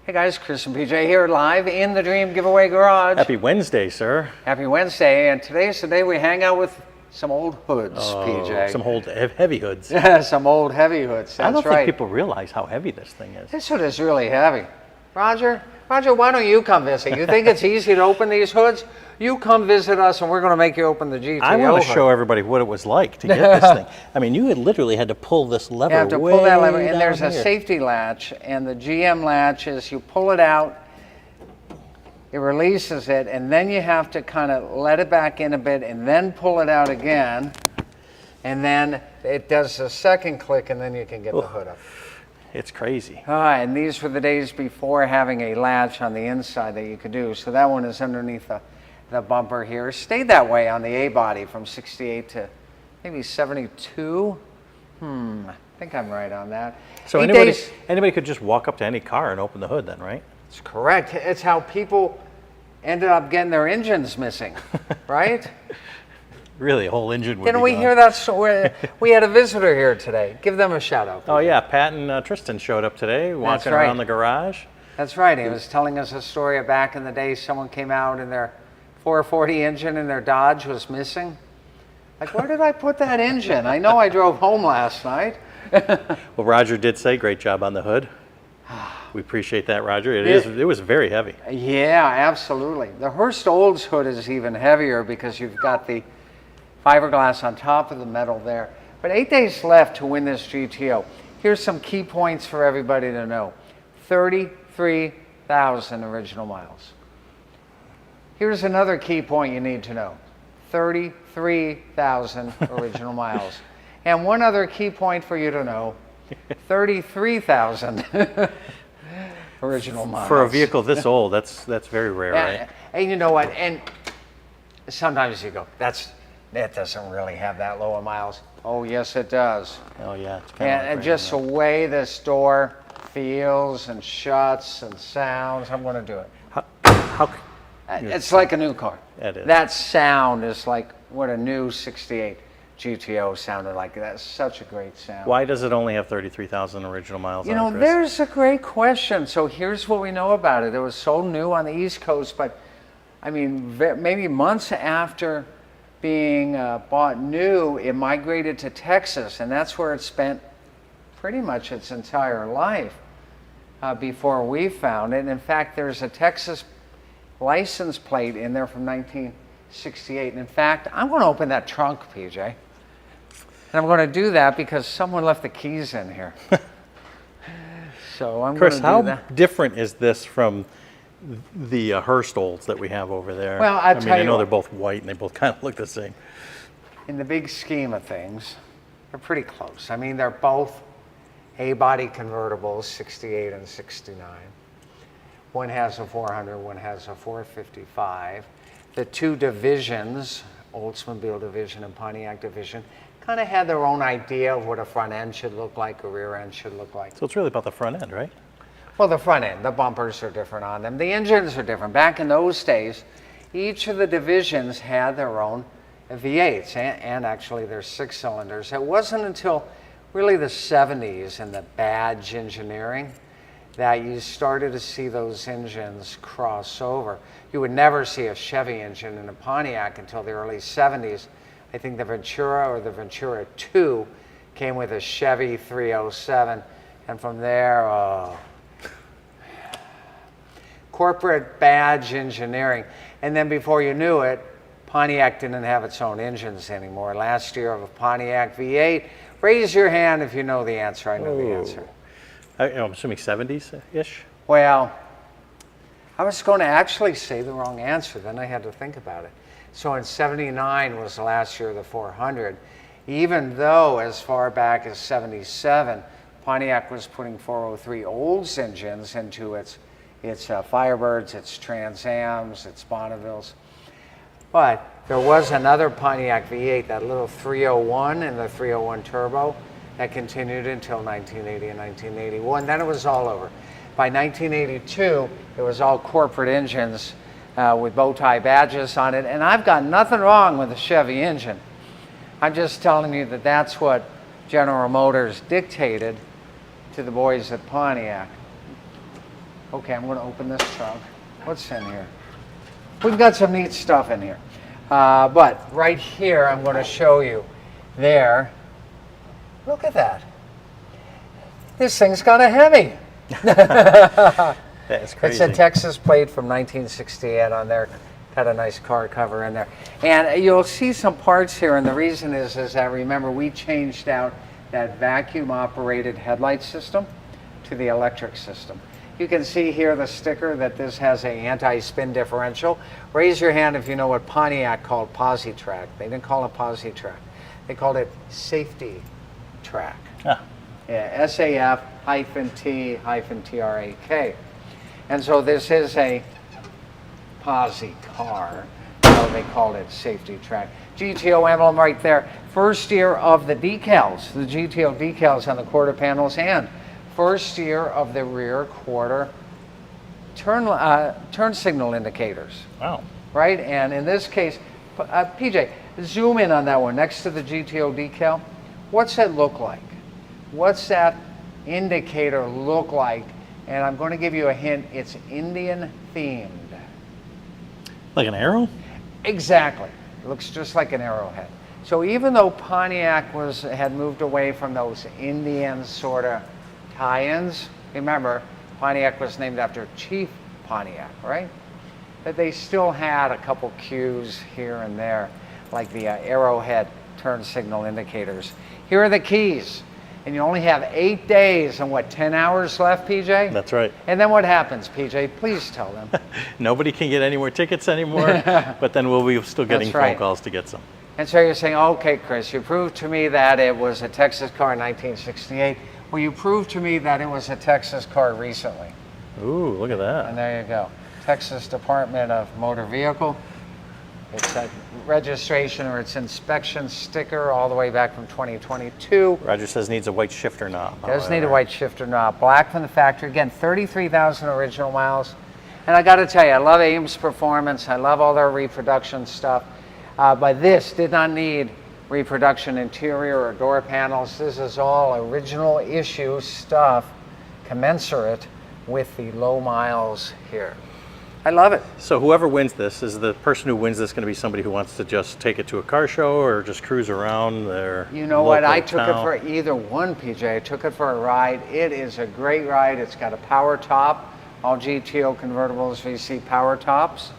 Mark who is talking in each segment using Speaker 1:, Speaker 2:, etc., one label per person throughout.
Speaker 1: Hey guys, Chris and PJ here live in the Dream Giveaway Garage.
Speaker 2: Happy Wednesday, sir.
Speaker 1: Happy Wednesday, and today's the day we hang out with some old hoods, PJ.
Speaker 2: Some old heavy hoods.
Speaker 1: Yeah, some old heavy hoods, that's
Speaker 2: I don't
Speaker 1: right.
Speaker 2: think people realize how heavy this thing is.
Speaker 1: This hood is really heavy. Roger, why don't you come visit? You think it's easy to open these hoods? You come visit us and we're going to make you open the GTO
Speaker 2: I want to
Speaker 1: hood.
Speaker 2: show everybody what it was like to get this thing. I mean, you had literally had to pull this lever
Speaker 1: You have to
Speaker 2: way
Speaker 1: pull that lever, and
Speaker 2: down
Speaker 1: there's a
Speaker 2: here.
Speaker 1: safety latch, and the GM latch is you pull it out, it releases it, and then you have to kind of let it back in a bit and then pull it out again, and then it does a second click, and then you can get the hood up.
Speaker 2: It's crazy.
Speaker 1: And these were the days before having a latch on the inside that you could do. So that one is underneath the bumper here. Stayed that way on the A-body from 68 to maybe 72. I think I'm right on that.
Speaker 2: So anybody could just walk up to any car and open the hood then, right?
Speaker 1: It's correct. It's how people ended up getting their engines missing, right?
Speaker 2: Really, a whole engine would
Speaker 1: Didn't
Speaker 2: be
Speaker 1: we
Speaker 2: gone.
Speaker 1: hear that story? We had a visitor here today. Give them a shout out.
Speaker 2: Oh yeah, Pat and Tristan showed up today, walking
Speaker 1: right.
Speaker 2: around the garage.
Speaker 1: That's right. He was telling us a story of back in the day. Someone came out and their 440 engine in their Dodge was missing. Like, where did I put that engine? I know I drove home last night.
Speaker 2: Well, Roger did say great job on the hood. We appreciate that, Roger. It was very heavy.
Speaker 1: Yeah, absolutely. The Hurst Olds hood is even heavier because you've got the fiberglass on top of the metal there. But 8 days left to win this GTO. Here's some key points for everybody to know. 33,000 original miles. Here's another key point you need to know. 33,000 original miles. And one other key point for you to know. 33,000 original miles.
Speaker 2: For a vehicle this old, that's very rare, right?
Speaker 1: And you know what? And sometimes you go, that doesn't really have that low of miles. Oh, yes, it does.
Speaker 2: Oh, yeah. It's kind of
Speaker 1: And just the way this door feels and shuts and sounds, I'm going to do it. It's like a new car.
Speaker 2: It is.
Speaker 1: That sound is like what a new 68 GTO sounded like. That's such a great sound.
Speaker 2: Why does it only have 33,000 original miles
Speaker 1: You
Speaker 2: on
Speaker 1: know,
Speaker 2: it, Chris?
Speaker 1: there's a great question. So here's what we know about it. It was so new on the East Coast, but I mean, maybe months after being bought new, it migrated to Texas, and that's where it spent pretty much its entire life before we found it. And in fact, there's a Texas license plate in there from 1968. And in fact, I'm going to open that trunk, PJ. And I'm going to do that because someone left the keys in here. So I'm
Speaker 2: Chris,
Speaker 1: going to do that.
Speaker 2: how different is this from the Hurst Olds that we have over there?
Speaker 1: Well,
Speaker 2: I
Speaker 1: tell you
Speaker 2: know
Speaker 1: what.
Speaker 2: they're both white and they both kind of look the same.
Speaker 1: In the big scheme of things, they're pretty close. I mean, they're both A-body convertibles, 68 and 69. One has a 400, one has a 455. The two divisions, Oldsmobile division and Pontiac division, kind of had their own idea of what a front end should look like, a rear end should look like.
Speaker 2: So it's really about the front end, right?
Speaker 1: Well, the front end, the bumpers are different on them. The engines are different. Back in those days, each of the divisions had their own V8s, and actually their 6 cylinders. It wasn't until really the 70s and the badge engineering that you started to see those engines cross over. You would never see a Chevy engine in a Pontiac until the early 70s. I think the Ventura or the Ventura 2 came with a Chevy 307, and from there, corporate badge engineering. And then before you knew it, Pontiac didn't have its own engines anymore. Last year of a Pontiac V8, raise your hand if you know the answer. I know the answer.
Speaker 2: I'm assuming 70s-ish?
Speaker 1: Well, I was going to actually say the wrong answer, then I had to think about it. So in 79 was the last year of the 400, even though as far back as 77, Pontiac was putting 403 Olds engines into its Firebirds, its Trans Ams, its Bonnevilles. But there was another Pontiac V8, that little 301 and the 301 Turbo, that continued until 1980 and 1981. Then it was all over. By 1982, it was all corporate engines with bow tie badges on it. And I've got nothing wrong with the Chevy engine. I'm just telling you that that's what General Motors dictated to the boys at Pontiac. Okay, I'm going to open this trunk. What's in here? We've got some neat stuff in here. But right here, I'm going to show you there. Look at that. This thing's kind of heavy.
Speaker 2: That's crazy.
Speaker 1: It's a Texas plate from 1968 on there. Got a nice car cover in there. And you'll see some parts here, and the reason is that, remember, we changed out that vacuum-operated headlight system to the electric system. You can see here the sticker that this has an anti-spin differential. Raise your hand if you know what Pontiac called Posi-Track. They didn't call it Posi-Track. They called it Safety Track.
Speaker 2: Ah.
Speaker 1: Yeah, SAF-T-TRAK. And so this is a Posi car, so they called it Safety Track. GTO emblem right there. First year of the decals, the GTO decals on the quarter panels, and first year of the rear quarter turn signal indicators.
Speaker 2: Wow.
Speaker 1: Right, and in this case, PJ, zoom in on that one next to the GTO decal. What's that look like? What's that indicator look like? And I'm going to give you a hint, it's Indian themed.
Speaker 2: Like an arrow?
Speaker 1: Exactly. It looks just like an arrowhead. So even though Pontiac had moved away from those Indian sort of tie-ins, remember, Pontiac was named after Chief Pontiac, right? But they still had a couple cues here and there, like the arrowhead turn signal indicators. Here are the keys. And you only have 8 days and what, 10 hours left, PJ?
Speaker 2: That's right.
Speaker 1: And then what happens, PJ? Please tell them.
Speaker 2: Nobody can get any more tickets anymore, but then we'll be still getting phone calls to get some.
Speaker 1: And so you're saying, okay, Chris, you proved to me that it was a Texas car in 1968. Well, you proved to me that it was a Texas car recently.
Speaker 2: Ooh, look at that.
Speaker 1: And there you go. Texas Department of Motor Vehicle. It's a registration or its inspection sticker all the way back from 2022.
Speaker 2: Roger says needs a white shifter knob.
Speaker 1: Does need a white shifter knob. Black from the factory. Again, 33,000 original miles. And I got to tell you, I love Ames Performance. I love all their reproduction stuff. But this did not need reproduction interior or door panels. This is all original issue stuff commensurate with the low miles here. I love it.
Speaker 2: So whoever wins this, is the person who wins this going to be somebody who wants to just take it to a car show or just cruise around their
Speaker 1: You know what? I
Speaker 2: local
Speaker 1: took
Speaker 2: town?
Speaker 1: it for either one, PJ. I took it for a ride. It is a great ride. It's got a power top. All GTO convertibles VC power tops.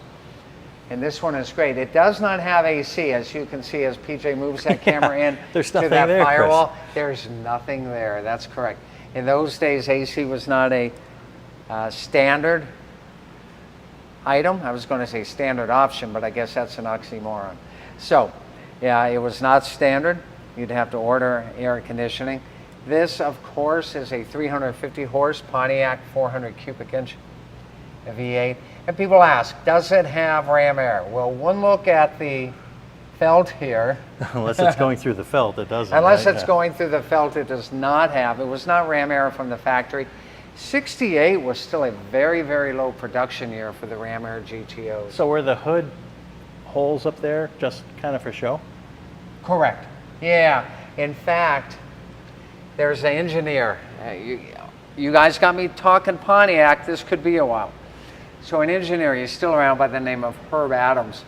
Speaker 1: And this one is great. It does not have AC, as you can see as PJ moves that camera in
Speaker 2: There's
Speaker 1: to
Speaker 2: nothing
Speaker 1: that
Speaker 2: there, Chris.
Speaker 1: firewall. There's nothing there. That's correct. In those days, AC was not a standard item. I was going to say standard option, but I guess that's an oxymoron. So, yeah, it was not standard. You'd have to order air conditioning. This, of course, is a 350 horse Pontiac 400 cubic inch V8. And people ask, does it have ram air? Well, one look at the felt here.
Speaker 2: Unless it's going through the felt, it doesn't.
Speaker 1: Unless
Speaker 2: right?
Speaker 1: it's going through the felt, it does not have. It was not ram air from the factory. 68 was still a very, very low production year for the Ram Air GTOs.
Speaker 2: So were the hood holes up there just kind of for show?
Speaker 1: Correct. Yeah. In fact, there's an engineer. You guys got me talking Pontiac. This could be a while. So an engineer, he's still around, by the name of Herb Adams.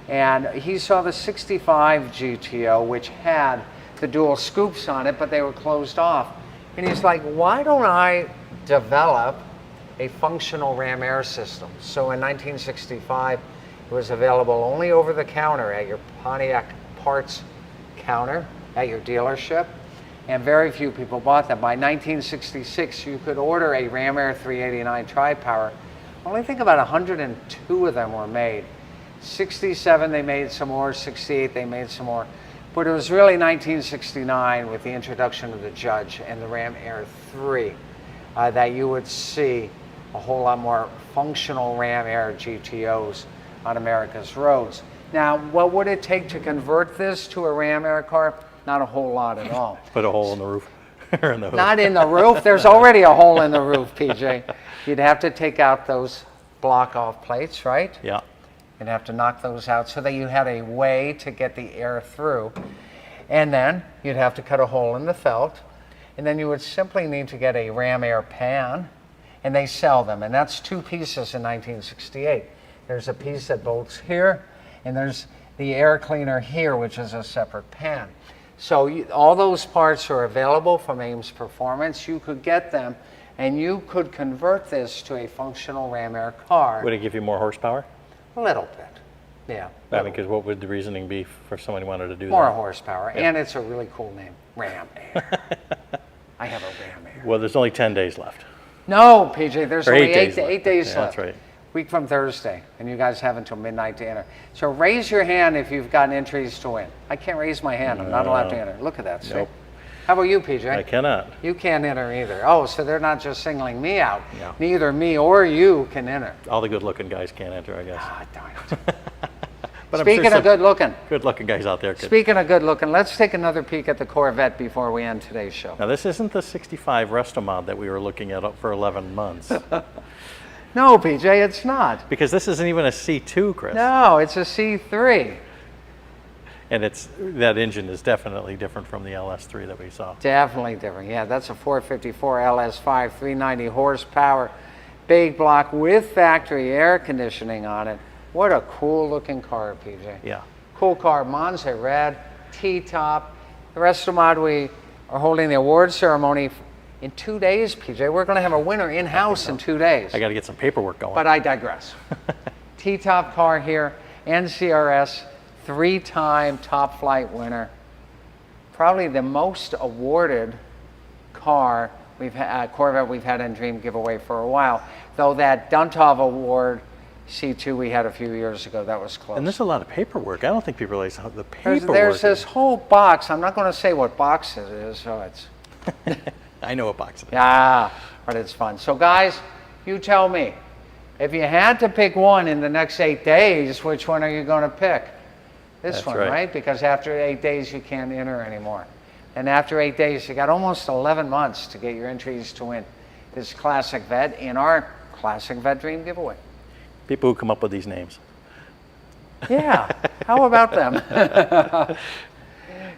Speaker 1: And he saw the 65 GTO, which had the dual scoops on it, but they were closed off. And he's like, why don't I develop a functional ram air system? So in 1965, it was available only over the counter at your Pontiac parts counter at your dealership, and very few people bought them. By 1966, you could order a Ram Air 389 tri-power. Only think about 102 of them were made. 67 they made some more, 68 they made some more. But it was really 1969 with the introduction of the Judge and the Ram Air 3 that you would see a whole lot more functional Ram Air GTOs on America's roads. Now, what would it take to convert this to a Ram Air car? Not a whole lot at all.
Speaker 2: Put a hole in the roof. Or in the hood.
Speaker 1: Not in the roof. There's already a hole in the roof, PJ. You'd have to take out those block-off plates, right?
Speaker 2: Yeah.
Speaker 1: You'd have to knock those out so that you had a way to get the air through. And then you'd have to cut a hole in the felt. And then you would simply need to get a Ram Air pan. and they sell them, and that's two pieces in 1968. There's a piece that bolts here, and there's the air cleaner here, which is a separate pan. So all those parts are available from Ames Performance. You could get them, and you could convert this to a functional Ram Air car.
Speaker 2: Would it give you more horsepower?
Speaker 1: A little bit, yeah.
Speaker 2: I mean, because what would the reasoning be for someone who wanted to do
Speaker 1: More
Speaker 2: that?
Speaker 1: horsepower,
Speaker 2: Yeah.
Speaker 1: and it's a really cool name, Ram Air. I have a Ram Air.
Speaker 2: Well, there's only 10 days left.
Speaker 1: No, PJ, there's
Speaker 2: Or
Speaker 1: only
Speaker 2: 8 days
Speaker 1: eight days
Speaker 2: Yeah,
Speaker 1: left.
Speaker 2: that's right.
Speaker 1: Week from Thursday, and you guys have until midnight to enter. So raise your hand if you've gotten entries to win. I can't raise my hand. I'm not allowed to enter. Look at that. See?
Speaker 2: Nope.
Speaker 1: How about you, PJ?
Speaker 2: I cannot.
Speaker 1: You can't enter either. Oh, so they're not just singling me out.
Speaker 2: No.
Speaker 1: Neither me or you can enter.
Speaker 2: All the good-looking guys can't enter, I guess.
Speaker 1: Ah, darn it.
Speaker 2: But I'm
Speaker 1: Speaking
Speaker 2: sure
Speaker 1: of good looking,
Speaker 2: good-looking guys out there could.
Speaker 1: speaking of good looking, let's take another peek at the Corvette before we end today's show.
Speaker 2: Now, this isn't the 65 Restomod that we were looking at for 11 months.
Speaker 1: No, PJ, it's not.
Speaker 2: Because this isn't even a C2, Chris.
Speaker 1: No, it's a C3.
Speaker 2: And that engine is definitely different from the LS3 that we saw.
Speaker 1: Definitely different. Yeah, that's a 454 LS5, 390 horsepower, big block with factory air conditioning on it. What a cool looking car, PJ.
Speaker 2: Yeah.
Speaker 1: Cool car, Monza red, T-top. The rest of the mod, we are holding the award ceremony in 2 days, PJ. We're going to have a winner in-house in 2 days.
Speaker 2: I got to get some paperwork going.
Speaker 1: But I digress. T-top car here, NCRS, 3-time top flight winner. Probably the most awarded car Corvette we've had in Dream Giveaway for a while. Though that Duntov Award C2 we had a few years ago, that was close.
Speaker 2: And there's a lot of paperwork. I don't think people realize how the paperwork
Speaker 1: There's this
Speaker 2: is.
Speaker 1: whole box. I'm not going to say what box it is, so it's...
Speaker 2: I know what box it is.
Speaker 1: Yeah, but it's fun. So guys, you tell me, if you had to pick one in the next 8 days, which one are you going to pick? This
Speaker 2: That's
Speaker 1: one,
Speaker 2: right.
Speaker 1: right? Because after 8 days, you can't enter anymore. And after 8 days, you got almost 11 months to get your entries to win this classic Vet in our classic Vet Dream Giveaway.
Speaker 2: People who come up with these names.
Speaker 1: Yeah, how about them?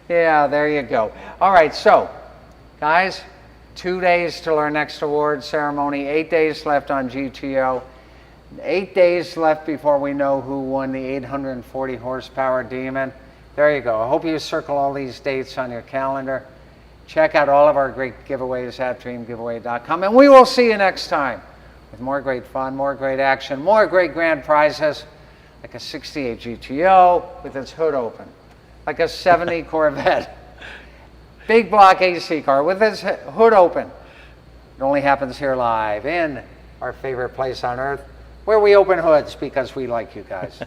Speaker 1: Yeah, there you go. All right, so guys, 2 days till our next award ceremony, 8 days left on GTO, 8 days left before we know who won the 840 horsepower Demon. There you go. I hope you circle all these dates on your calendar. Check out all of our great giveaways at dreamgiveaway.com, and we will see you next time with more great fun, more great action, more great grand prizes, like a 68 GTO with its hood open, like a 70 Corvette, big block AC car with its hood open. It only happens here live in our favorite place on earth, where we open hoods because we like you guys.